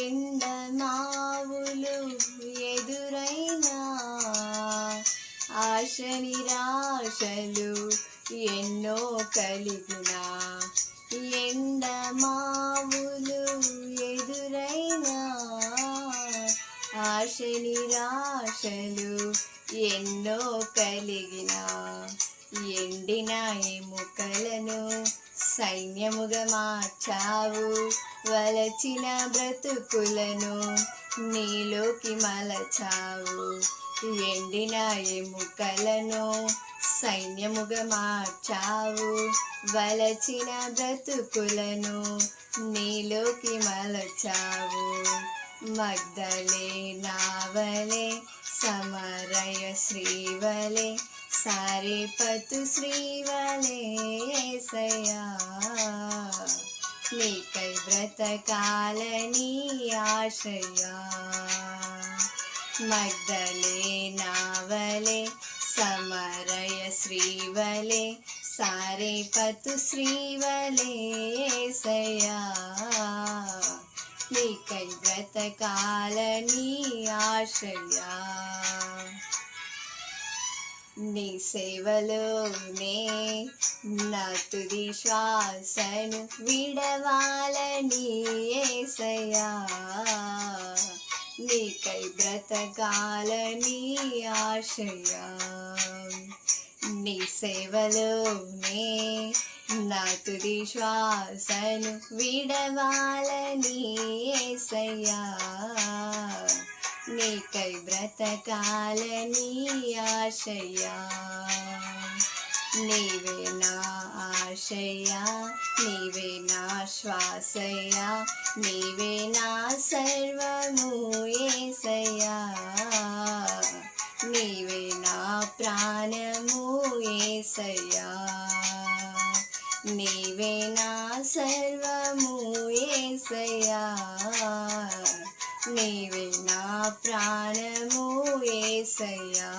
ఎండమావులు ఎదురైనా ఆశ నిరాశలు ఎన్నో కలిగినా ఎండమావులు ఎదురైనా ఆశ నిరాశలు ఎన్నో కలిగినా ఎండిన ఎముకలను సైన్యముగా మార్చావు, వలచిన బ్రతుకులను నీలోకి మలచావు. ఎండిన ఎముకలను సైన్యముగా మార్చావు, వలచిన బ్రతుకులను నీలోకి మలచావు. మగ్దలేనా వలె సమరయ శ్రీవలె సారేపతు శ్రీవలే యేసయ్యా, నీకై బ్రతకాలని ఆశయా. మగ్దలేనా వలె సమరయ శ్రీవలె సారేపతు శ్రీవలే యేసయ్యా, నీకై బ్రతకాలని ఆశయా. నీ సేవలోనే నా తుది శ్వాసను విడవాలని యేసయ్యా, నీకై బ్రతకాలని ఆశయా. నీ సేవలోనే నా తుది శ్వాసను విడవాలని యేసయ్యా, నీకై బ్రతకాలని ఆశయా. నీవే నా ఆశయా, నీవే నా శ్వాసయా, నీవే నా సర్వము యేసయ్యా, నీవే నా ప్రాణము యేసయ్యా, నీవే నా సర్వము యేసయ్యా, నీవే నా ప్రాణము యేసయ్యా.